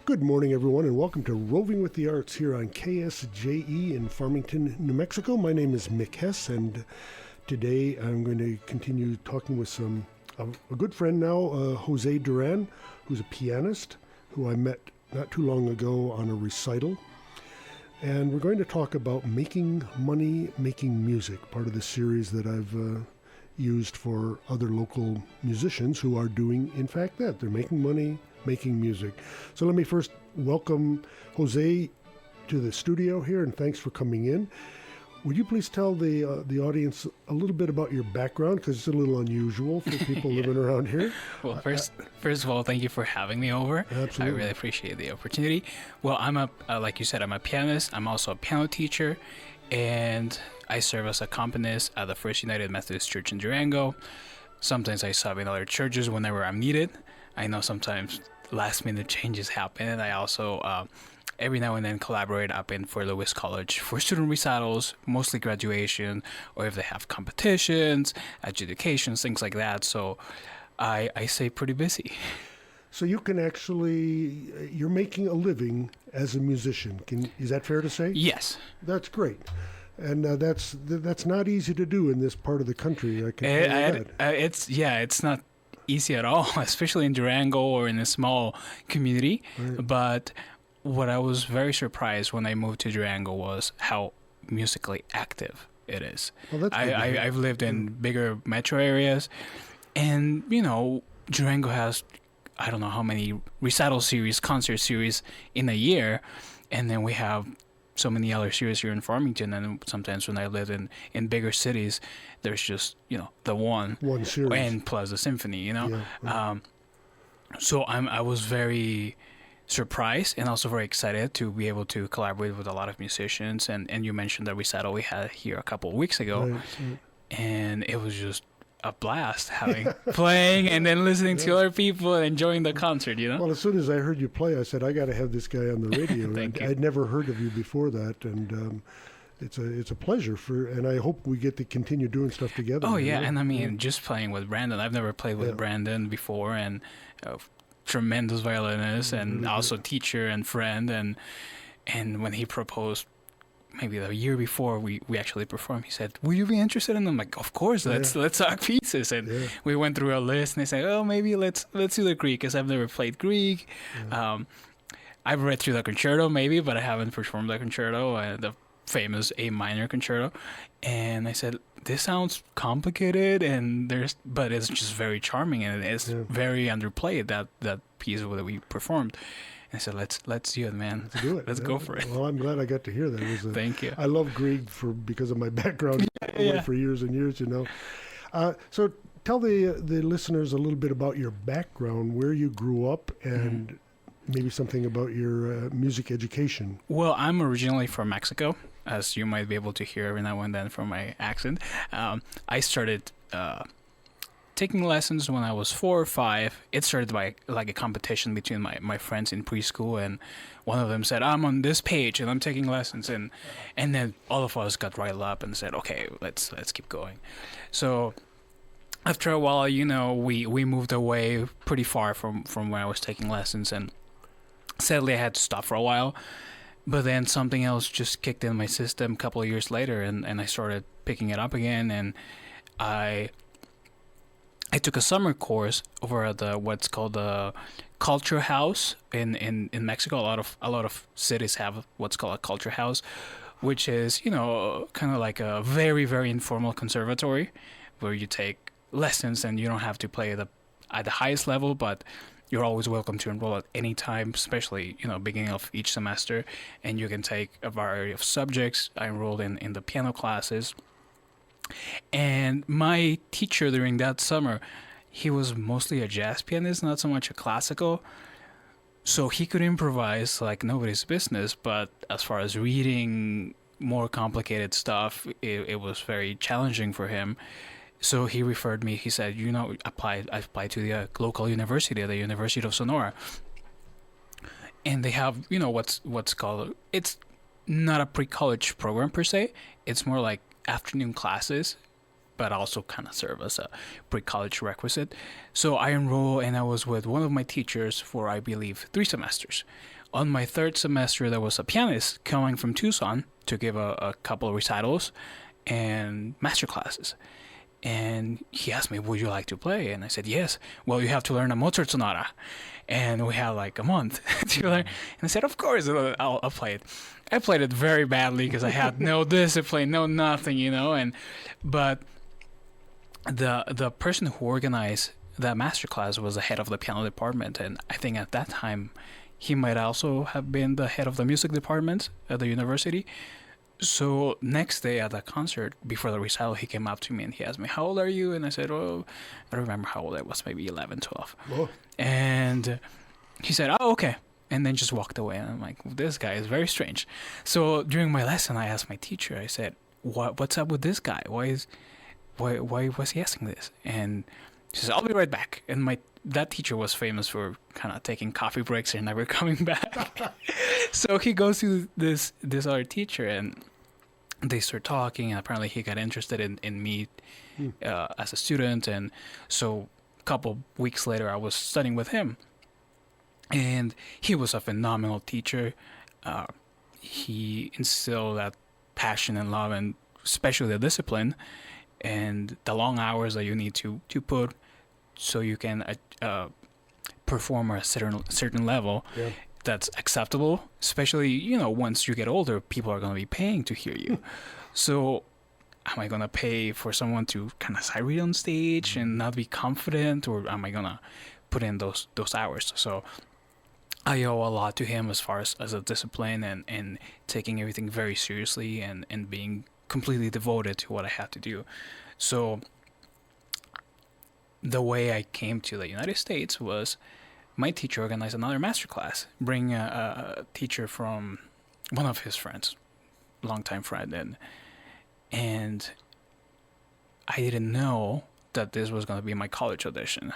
Good morning, everyone, and welcome to Roving with the Arts here on KSJE in Farmington, New Mexico. My name is Mick Hess, and today I'm going to continue talking with a good friend now, Jose Duran, who's a pianist, who I met not too long ago on a recital. And we're going to talk about making money, making music, part of the series that I've used for other local musicians who are doing, in fact, that. They're making money, making music. So let me first welcome Jose to the studio here, and thanks for coming in. Would you please tell the audience a little bit about your background, because it's a little unusual for people living around here? Well, first of all, thank you for having me over. Absolutely. I really appreciate the opportunity. Well, like you said, I'm a pianist. I'm also a piano teacher, and I serve as a accompanist at the First United Methodist Church in Durango. Sometimes I sub in other churches whenever I'm needed. I know sometimes last-minute changes happen, and I also every now and then collaborate up in Fort Lewis College for student recitals, mostly graduation, or if they have competitions, adjudications, things like that. So I stay pretty busy. So you can actually, you're making a living as a musician. Is that fair to say? Yes. That's great. And that's not easy to do in this part of the country. I can tell you that. It's not easy at all, especially in Durango or in a small community. Right. But what I was very surprised when I moved to Durango was how musically active it is. Well, that's good. I've lived in bigger metro areas, and Durango has I don't know how many recital series, concert series in a year, and then we have so many other series here in Farmington. And sometimes when I live in bigger cities, there's just the one series, and plus the symphony. Yeah, right. So I was very surprised and also very excited to be able to collaborate with a lot of musicians. And you mentioned the recital we had here a couple of weeks ago, Right. and it was just a blast playing and then listening to other people and enjoying the concert. Well, as soon as I heard you play, I said, I got to have this guy on the radio. Thank you. I'd never heard of you before that, and it's a pleasure and I hope we get to continue doing stuff together. Oh yeah, and I mean, just playing with Brandon. I've never played with Brandon before, and tremendous violinist and really also teacher and friend. And when he proposed, maybe the year before we actually performed, he said, "Will you be interested?" And I'm like, "Of course, let's talk pieces." And we went through a list, and they said, "Oh, maybe let's do the Greek, because I've never played Greek. I've read through the concerto, maybe, but I haven't performed the concerto, the famous A minor concerto." And I said, "This sounds complicated, but it's just very charming, and it's very underplayed, that piece that we performed." I said, let's do it, man. Let's do it. Let's go for it. Well, I'm glad I got to hear that. Thank you. I love Grieg because of my background for years and years, So tell the listeners a little bit about your background, where you grew up, and maybe something about your music education. Well, I'm originally from Mexico, as you might be able to hear every now and then from my accent. I started taking lessons when I was 4 or 5. It started by like a competition between my friends in preschool, and one of them said, "I'm on this page and I'm taking lessons," and then all of us got riled up and said, "Okay, let's keep going." So after a while, we moved away pretty far from where I was taking lessons, and sadly I had to stop for a while. But then something else just kicked in my system a couple of years later, and I started picking it up again, and I took a summer course over at what's called the Culture House in Mexico. A lot of cities have what's called a Culture House, which is kind of like a very, very informal conservatory where you take lessons and you don't have to play at the highest level, but you're always welcome to enroll at any time, especially beginning of each semester, and you can take a variety of subjects. I enrolled in the piano classes. And my teacher during that summer, he was mostly a jazz pianist, not so much a classical. So he could improvise like nobody's business, but as far as reading more complicated stuff, it was very challenging for him. So he referred me, he said, I applied to the local university, the University of Sonora. And they have, what's called, it's not a pre-college program per se. It's more like afternoon classes, but also kind of serve as a pre-college requisite. So I enrolled, and I was with one of my teachers for, I believe, 3 semesters. On my 3rd semester, there was a pianist coming from Tucson to give a couple of recitals and master classes. And he asked me, would you like to play? And I said, yes. Well, you have to learn a Mozart sonata. And we had like a month to learn. And I said, of course, I'll play it. I played it very badly because I had no discipline, no nothing, but the person who organized that masterclass was the head of the piano department, and I think at that time he might also have been the head of the music department at the university. So next day at the concert, before the recital, he came up to me and he asked me, how old are you? And I said, oh, I don't remember how old I was, maybe 11, 12. Whoa. And he said, oh, okay. And then just walked away. And I'm like, this guy is very strange. So during my lesson, I asked my teacher, I said, what's up with this guy? Why was he asking this? And she said, I'll be right back. And that teacher was famous for kind of taking coffee breaks and never coming back. So he goes to this other teacher, and they start talking. And apparently he got interested in me as a student. And so a couple weeks later, I was studying with him. And he was a phenomenal teacher. He instilled that passion and love, and especially the discipline and the long hours that you need to put so you can perform at a certain level that's acceptable. Especially, once you get older, people are going to be paying to hear you. So am I going to pay for someone to kind of sight read on stage and not be confident, or am I going to put in those hours? So I owe a lot to him as far as a discipline and taking everything very seriously and being completely devoted to what I had to do. So the way I came to the United States was my teacher organized another masterclass, bring a teacher from one of his friends, longtime friend, and I didn't know that this was going to be my college audition.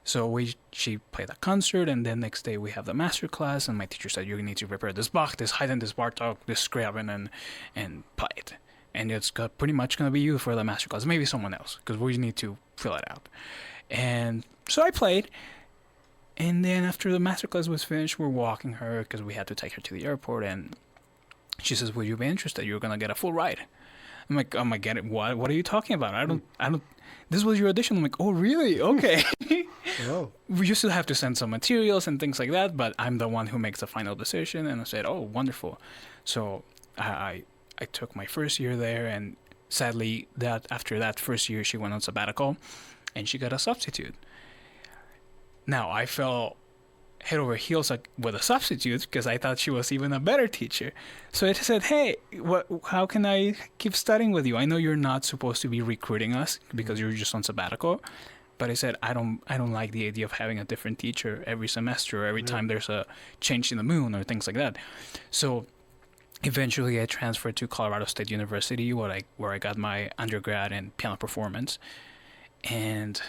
So she played a concert, and then next day we have the master class, and my teacher said, you need to prepare this Bach, this Haydn, this Bartok, this Scriabin, and play it. And it's pretty much going to be you for the master class, maybe someone else, because we need to fill it out. And so I played, and then after the master class was finished, we're walking her, because we had to take her to the airport, and she says, would you be interested? You're going to get a full ride. I'm like, oh my God, what are you talking about? I don't, this was your audition. I'm like, oh really? Okay. Wow. We used to have to send some materials and things like that, but I'm the one who makes the final decision. And I said, oh, wonderful. So I took my first year there, and sadly, after that first year, she went on sabbatical, and she got a substitute. Now I fell head over heels with a substitute because I thought she was even a better teacher. So I said, hey, how can I keep studying with you? I know you're not supposed to be recruiting us because you're just on sabbatical. But I said, I don't like the idea of having a different teacher every semester or every time there's a change in the moon or things like that. So eventually I transferred to Colorado State University where I got my undergrad in piano performance. And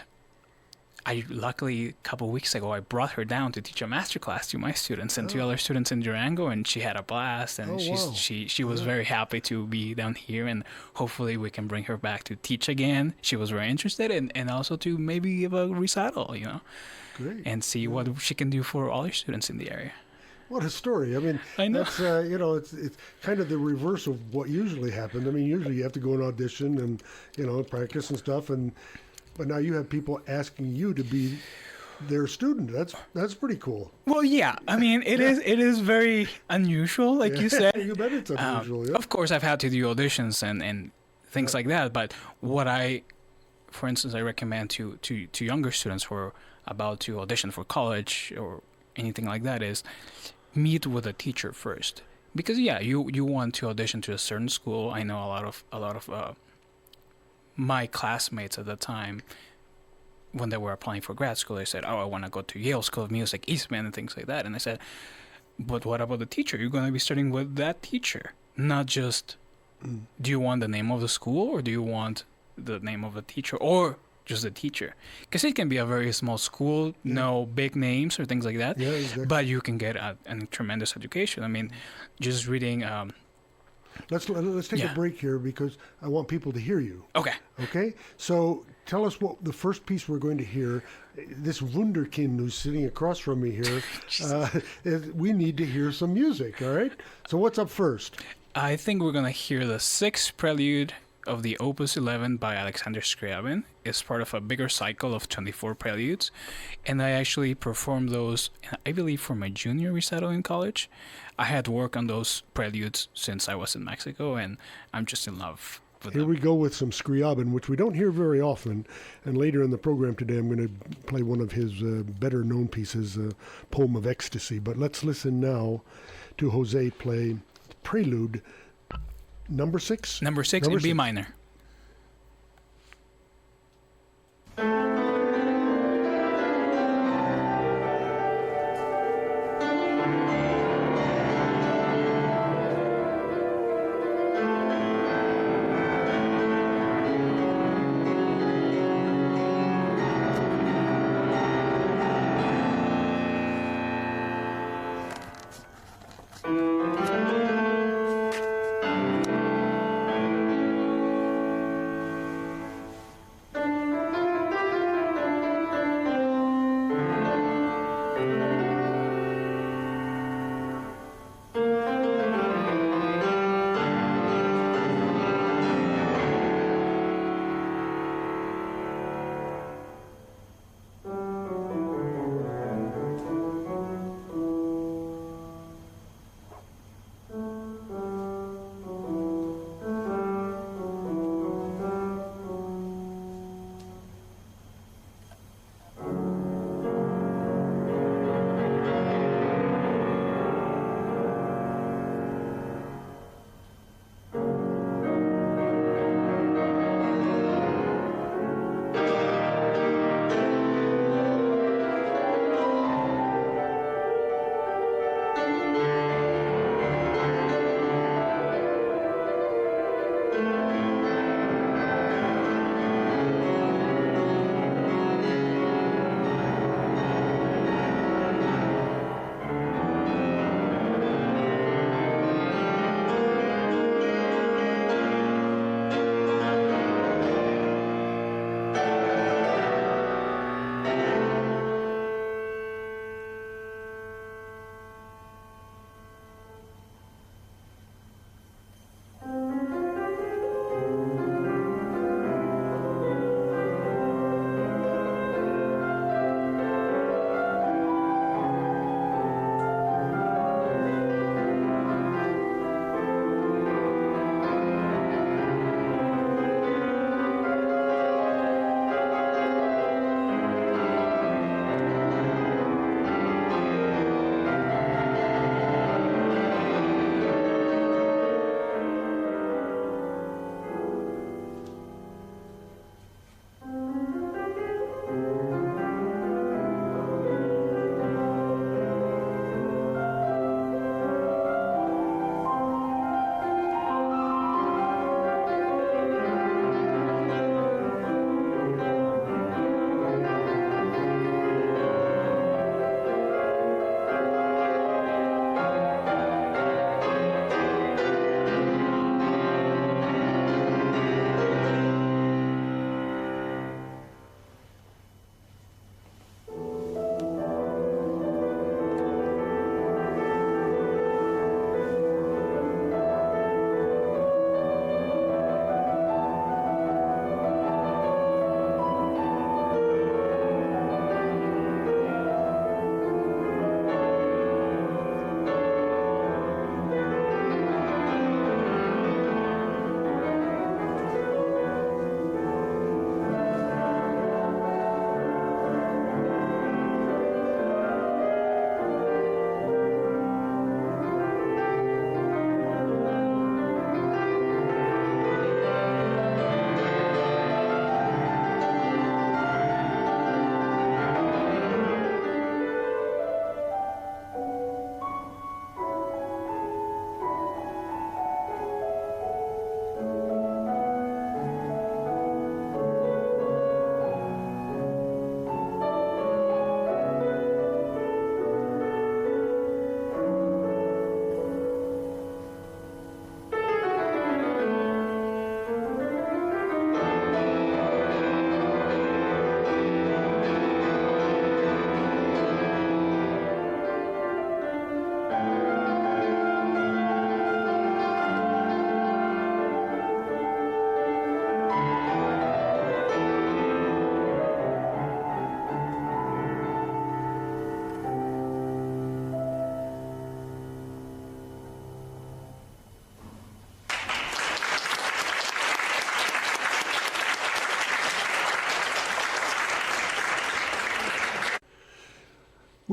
luckily, a couple of weeks ago, I brought her down to teach a masterclass to my students and to other students in Durango, and she had a blast. And she was very happy to be down here, and hopefully we can bring her back to teach again. She was very interested, and also to maybe give a recital, Great. And see what she can do for all her students in the area. What a story. I mean, I know. That's, it's kind of the reverse of what usually happens. I mean, usually you have to go and audition and, practice and stuff, but now you have people asking you to be their student. That's pretty cool. Well, yeah. I mean, it is very unusual, like you said. You bet it's unusual. Yeah. Of course, I've had to do auditions and things like that. But for instance, I recommend to younger students who are about to audition for college or anything like that is meet with a teacher first. Because you want to audition to a certain school. I know a lot of my classmates at the time, when they were applying for grad school, they said, oh, I want to go to Yale School of Music, Eastman, and things like that. And I said, but what about the teacher? You're going to be studying with that teacher, not just, do you want the name of the school, or do you want the name of the teacher, or just the teacher? Because it can be a very small school, no big names or things like that, exactly. But you can get a tremendous education. I mean, just reading Let's take Yeah. a break here because I want people to hear you. Okay. Okay, so tell us what the first piece we're going to hear. This wunderkind who's sitting across from me here, we need to hear some music. All right. So what's up first? I think we're gonna hear the sixth prelude of the Opus 11 by Alexander Scriabin. It's part of a bigger cycle of 24 preludes, and I actually performed those, I believe, for my junior recital in college. I had worked on those preludes since I was in Mexico, and I'm just in love with Here them. we go with some Scriabin, which we don't hear very often. And later in the program today, I'm going to play one of his better-known pieces, Poem of Ecstasy. But let's listen now to Jose play Prelude number 6. Number 6 in B minor.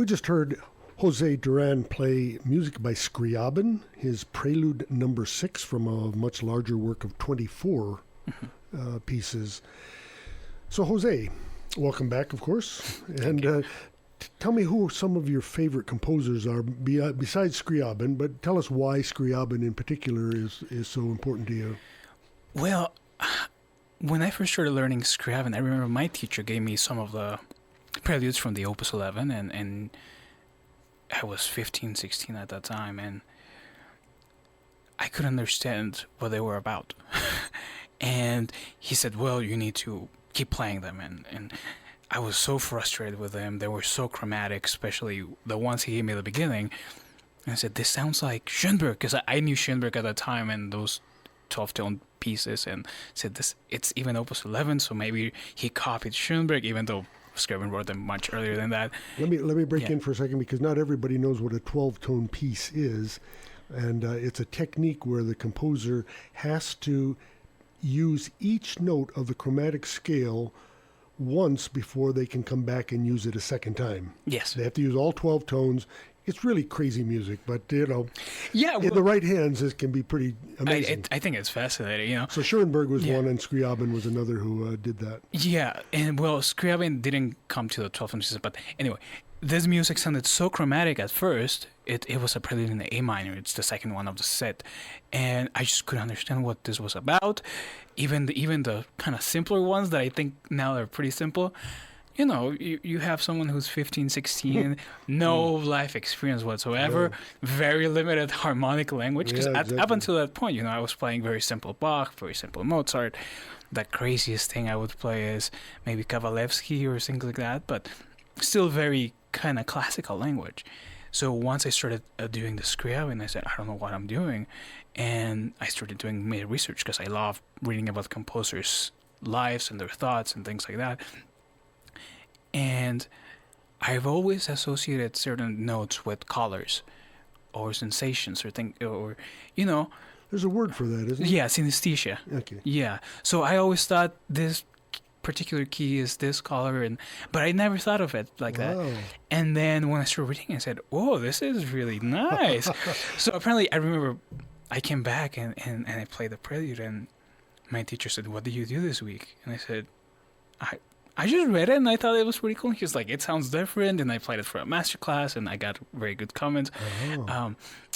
We just heard Jose Duran play music by Scriabin, his Prelude Number 6 from a much larger work of 24 pieces. So, Jose, welcome back, of course. And tell me who some of your favorite composers are besides Scriabin, but tell us why Scriabin in particular is so important to you. Well, when I first started learning Scriabin, I remember my teacher gave me some of the preludes from the Opus 11, and I was 15, 16 at that time, and I couldn't understand what they were about. And he said, well, you need to keep playing them, and I was so frustrated with them. They were so chromatic, especially the ones he gave me at the beginning. And I said, this sounds like Schoenberg, because I knew Schoenberg at the time and those 12-tone pieces, and said this, it's even Opus 11, so maybe he copied Schoenberg, even though Scriabin wrote them much earlier than that. Let me break in for a second, because not everybody knows what a 12-tone piece is, and it's a technique where the composer has to use each note of the chromatic scale once before they can come back and use it a second time. Yes. They have to use all 12 tones. It's really crazy music, but, yeah, well, in the right hands, it can be pretty amazing. I think it's fascinating, So Schoenberg was one, and Scriabin was another who did that. Yeah, and well, Scriabin didn't come to the 12th century, but anyway, this music sounded so chromatic at first. It was a prelude in the A minor. It's the second one of the set, and I just couldn't understand what this was about. Even the kind of simpler ones that I think now are pretty simple. You have someone who's 15, 16, no life experience whatsoever, very limited harmonic language. Because up until that point, I was playing very simple Bach, very simple Mozart. The craziest thing I would play is maybe Kavalevsky or things like that, but still very kind of classical language. So once I started doing the Scriabin, I said, I don't know what I'm doing. And I started doing more research because I love reading about composers' lives and their thoughts and things like that. And I've always associated certain notes with colors or sensations or There's a word for that, isn't there? Yeah, synesthesia. Okay. Yeah. So I always thought this particular key is this color, but I never thought of it like that. And then when I started reading, I said, "Oh, this is really nice." So apparently, I remember I came back and I played the prelude, and my teacher said, "What did you do this week?" And I said, I just read it and I thought it was pretty cool. He was like, it sounds different, and I played it for a master class and I got very good comments.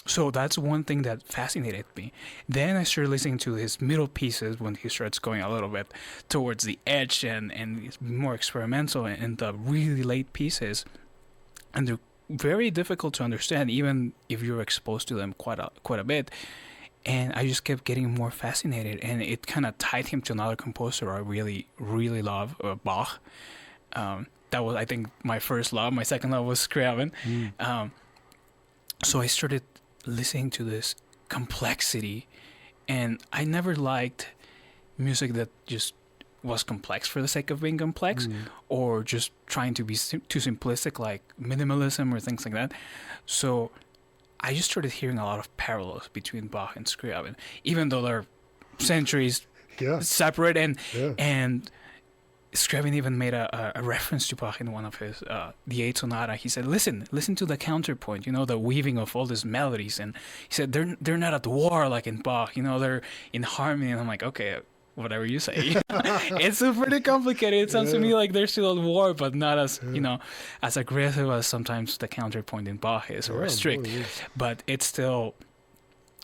So that's one thing that fascinated me. Then I started listening to his middle pieces when he starts going a little bit towards the edge and it's more experimental, and the really late pieces. And they're very difficult to understand even if you're exposed to them quite a bit. And I just kept getting more fascinated, and it kind of tied him to another composer I really, really love, Bach. That was, I think, my first love. My second love was Scriabin. So I started listening to this complexity, and I never liked music that just was complex for the sake of being complex, or just trying to be too simplistic, like minimalism or things like that. So I just started hearing a lot of parallels between Bach and Scriabin, even though they're centuries separate. And Scriabin even made a reference to Bach in one of his the Eighth Sonata. He said, "Listen to the counterpoint. The weaving of all these melodies." And he said, "They're not at war like in Bach. They're in harmony." And I'm like, okay, whatever you say. It's pretty complicated. It sounds to me like they're still at war, but not as as aggressive as sometimes the counterpoint in Bach is, or as strict. But it's still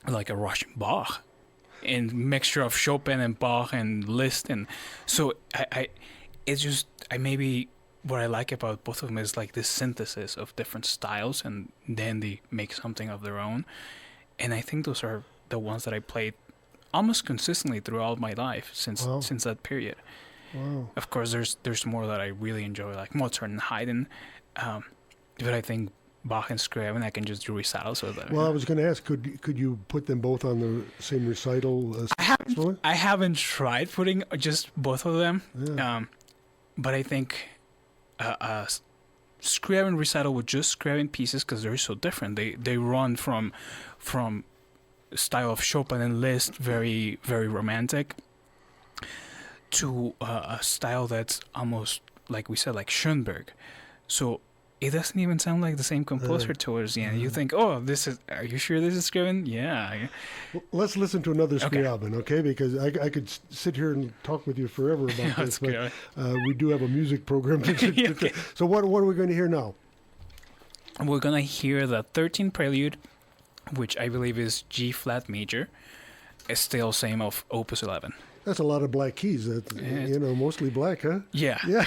like a Russian Bach, and mixture of Chopin and Bach and Liszt, and so I maybe what I like about both of them is like this synthesis of different styles, and then they make something of their own. And I think those are the ones that I played almost consistently throughout my life since that period. Wow. Of course, there's more that I really enjoy, like Mozart and Haydn, but I think Bach and Scriabin, I can just do recitals with them. Well, I was going to ask, could you put them both on the same recital? I haven't tried putting just both of them, but I think Scriabin recital with just Scriabin pieces, because they're so different. They run from style of Chopin and Liszt, very, very romantic, to a style that's almost, like we said, like Schoenberg. So it doesn't even sound like the same composer towards the end. You think, oh, are you sure this is Scriven? Yeah. Well, let's listen to another Okay. Scriabin, okay? Because I could sit here and talk with you forever about this, but we do have a music program. Okay. So what are we going to hear now? We're going to hear the 13th Prelude, which I believe is G flat major. It's still same of Opus 11. That's a lot of black keys. That's, mostly black, huh? Yeah. Yeah.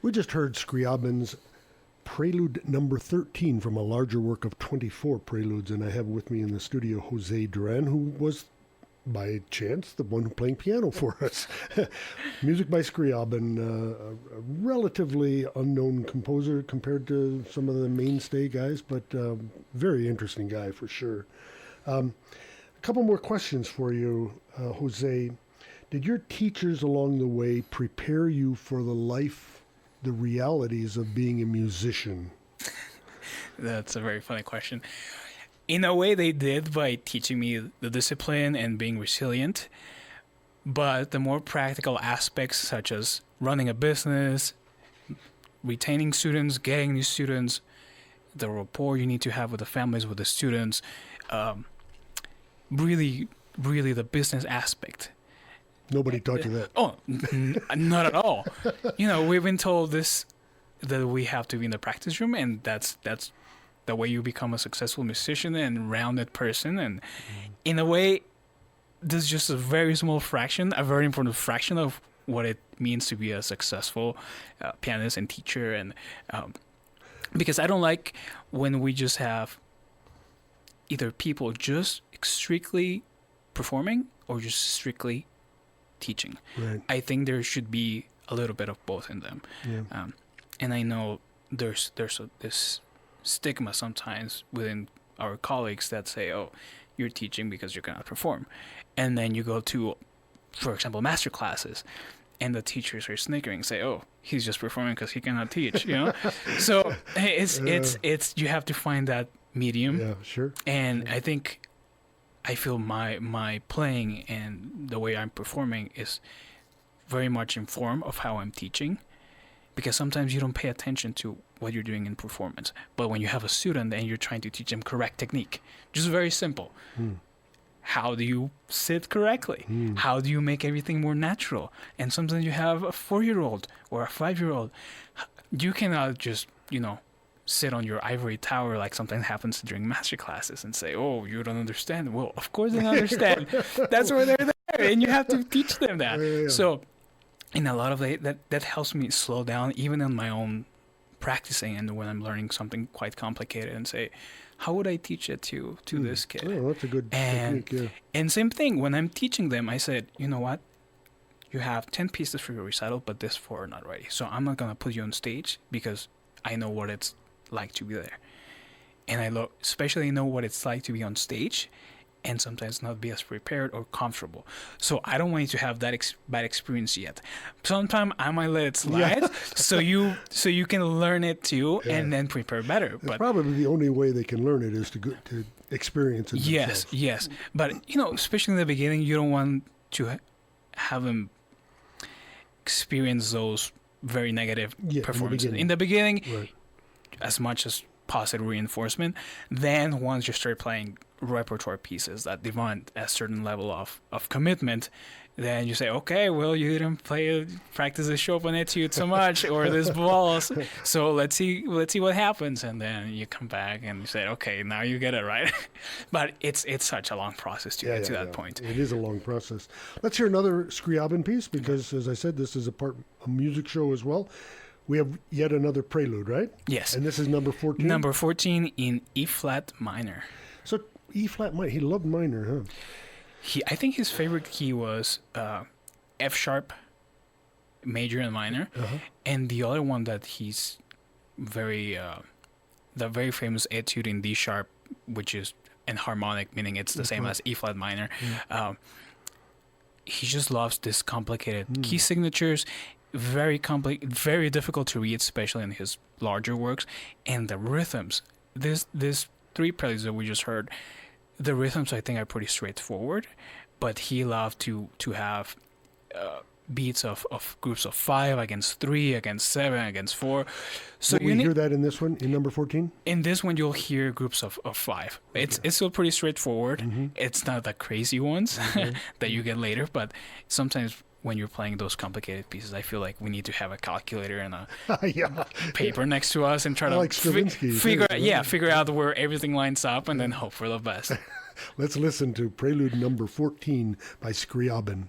We just heard Scriabin's Prelude number 13 from a larger work of 24 preludes, and I have with me in the studio Jose Duran, who was, by chance, the one playing piano for us. Music by Scriabin, a relatively unknown composer compared to some of the mainstay guys, but very interesting guy for sure. A couple more questions for you, Jose. Did your teachers along the way prepare you for the realities of being a musician? That's a very funny question. In a way, they did by teaching me the discipline and being resilient. But the more practical aspects, such as running a business, retaining students, getting new students, the rapport you need to have with the families, with the students, really the business aspect. Nobody taught you that. Oh, not at all. We've been told that we have to be in the practice room, and that's the way you become a successful musician and rounded person. And in a way, this is just a very small fraction, a very important fraction of what it means to be a successful pianist and teacher. And because I don't like when we just have either people just strictly performing or just strictly teaching. Right. I think there should be a little bit of both in them. Yeah. And I know there's this stigma sometimes within our colleagues that say, oh, you're teaching because you cannot perform. And then you go to, for example, master classes, and the teachers are snickering, say, oh, he's just performing because he cannot teach, So it's you have to find that medium. Yeah, sure. And I feel my playing and the way I'm performing is very much informed of how I'm teaching, because sometimes you don't pay attention to what you're doing in performance. But when you have a student and you're trying to teach them correct technique, just very simple. How do you sit correctly? How do you make everything more natural? And sometimes you have a 4-year-old or a 5-year-old. You cannot just, sit on your ivory tower like sometimes happens during master classes and say, oh, you don't understand. Well, of course they understand. That's why they're there, and you have to teach them that. Yeah. So in a lot of that helps me slow down, even in my own practicing and when I'm learning something quite complicated, and say, how would I teach it to this kid? Oh, that's a good technique, yeah. And same thing, when I'm teaching them, I said, you know what? You have 10 pieces for your recital, but this 4 are not ready. So I'm not going to put you on stage because I know what it's like to be there. And I especially know what it's like to be on stage and sometimes not be as prepared or comfortable. So I don't want you to have that bad experience yet. Sometime I might let it slide, so you can learn it too, and then prepare better. But probably the only way they can learn it is to experience it themselves. Yes. But especially in the beginning, you don't want to have them experience those very negative performances. In the beginning, right. As much as positive reinforcement. Then once you start playing repertoire pieces that demand a certain level of commitment, then you say, okay, well, you didn't practice this Chopin etude so much or this waltz, so let's see what happens. And then you come back and you say, okay, now you get it right. But it's such a long process to get to that point. It is a long process. Let's hear another Scriabin piece because, as I said, this is a music show as well. We have yet another prelude, right? Yes. And this is number 14? Number 14 in E-flat minor. So E-flat minor, he loved minor, huh? I think his favorite key was F sharp, major and minor, and the other one that he's the very famous etude in D sharp, which is enharmonic, meaning it's the same as E flat minor. He just loves this complicated key signatures, very difficult to read, especially in his larger works, and the rhythms. This 3 preludes that we just heard. The rhythms, I think, are pretty straightforward, but he loved to have beats of groups of 5 against 3, against 7, against 4. So will we hear that in this one, in number 14? In this one, you'll hear groups of 5. Okay. It's still pretty straightforward. It's not the crazy ones that you get later, but sometimes when you're playing those complicated pieces, I feel like we need to have a calculator and a paper next to us and try to figure out where everything lines up and then hope for the best. Let's listen to Prelude number 14 by Scriabin.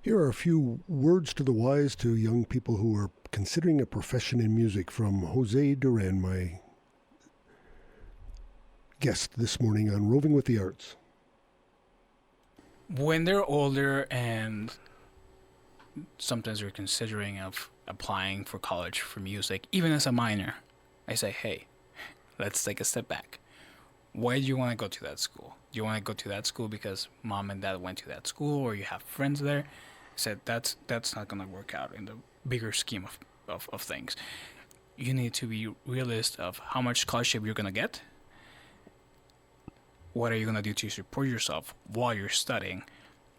Here are a few words to the wise to young people who are considering a profession in music from Jose Duran, my guest this morning on Roving with the Arts. When they're older and sometimes they're considering of applying for college for music, even as a minor, I say, hey, let's take a step back. Why do you want to go to that school? Do you want to go to that school because mom and dad went to that school or you have friends there? I said, that's not going to work out in the bigger scheme of things. You need to be realist of how much scholarship you're going to get. What are you going to do to support yourself while you're studying,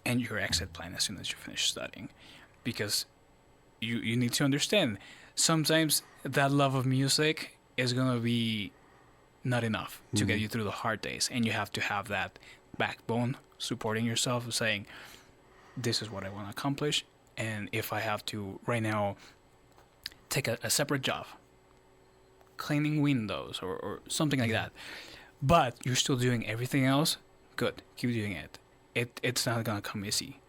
and your exit plan as soon as you finish studying? Because you need to understand, sometimes that love of music is going to be not enough to get you through the hard days, and you have to have that backbone supporting yourself, saying, this is what I want to accomplish, and if I have to right now take a separate job, cleaning windows or something like that, but you're still doing everything else, good, keep doing it. It's not gonna come easy.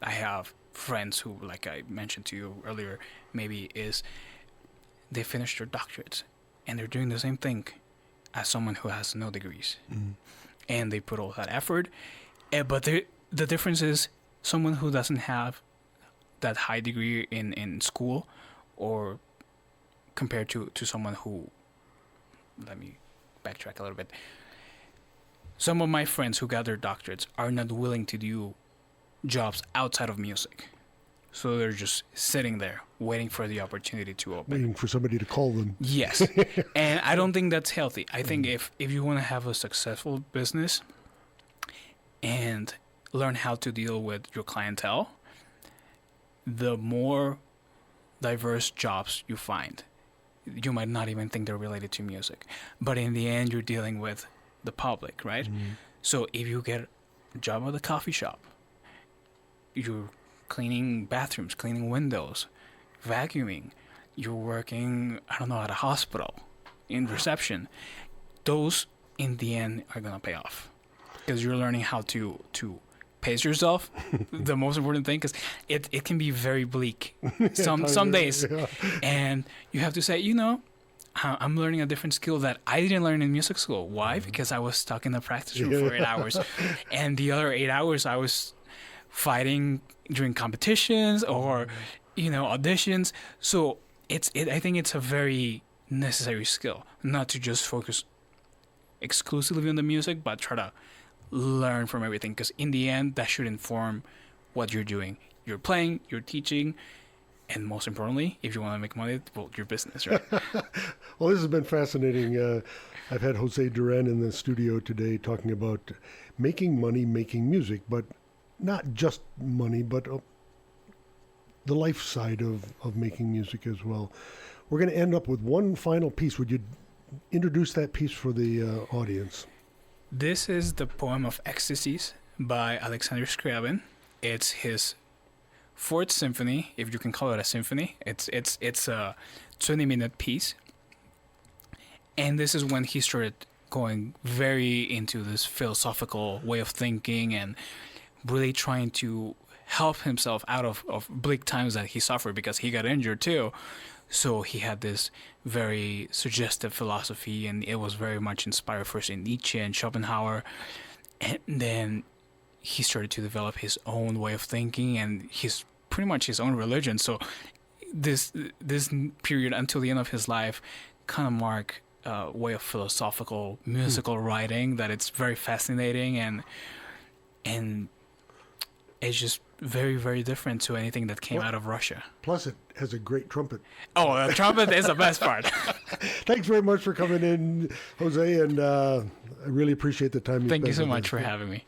I have friends who, like I mentioned to you earlier, maybe they finished their doctorates and they're doing the same thing as someone who has no degrees, and they put all that effort, but the difference is someone who doesn't have that high degree in school, or compared to someone who, let me backtrack a little bit. Some of my friends who got their doctorates are not willing to do jobs outside of music. So they're just sitting there waiting for the opportunity to open. Waiting for somebody to call them. Yes. And I don't think that's healthy. I think if you want to have a successful business and learn how to deal with your clientele, the more diverse jobs you find, you might not even think they're related to music. But in the end, you're dealing with the public, right? So if you get a job at a coffee shop, you're cleaning bathrooms, cleaning windows, vacuuming, you're working, I don't know, at a hospital in reception, those in the end are going to pay off because you're learning how to pace yourself. The most important thing, because it can be very bleak some days. Yeah. And you have to say, I'm learning a different skill that I didn't learn in music school. Why? Because I was stuck in the practice room for 8 hours. And the other 8 hours I was fighting during competitions or, auditions. So I think it's a very necessary skill, not to just focus exclusively on the music, but try to learn from everything. Because in the end, that should inform what you're doing. You're playing, you're teaching, and most importantly, if you want to make money, well, your business, right? Well, this has been fascinating. I've had Jose Duran in the studio today talking about making money, making music, but not just money, but the life side of making music as well. We're going to end up with one final piece. Would you introduce that piece for the audience? This is the poem of Ecstasies by Alexander Scriabin. It's his fourth symphony, if you can call it a symphony. It's a 20-minute piece. And this is when he started going very into this philosophical way of thinking and really trying to help himself out of bleak times that he suffered because he got injured too. So he had this very suggestive philosophy, and it was very much inspired first in Nietzsche and Schopenhauer. And then he started to develop his own way of thinking and pretty much his own religion. So this period until the end of his life kind of mark a way of philosophical musical writing that it's very fascinating and it's just very, very different to anything that came out of Russia. Plus, it has a great trumpet. Oh, the trumpet is the best part. Thanks very much for coming in, Jose, and I really appreciate the time you spent. Thank you so with much us. for having me.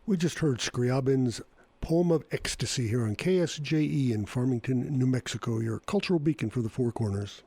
We just heard Scriabin's Poem of Ecstasy here on KSJE in Farmington, New Mexico, your cultural beacon for the Four Corners.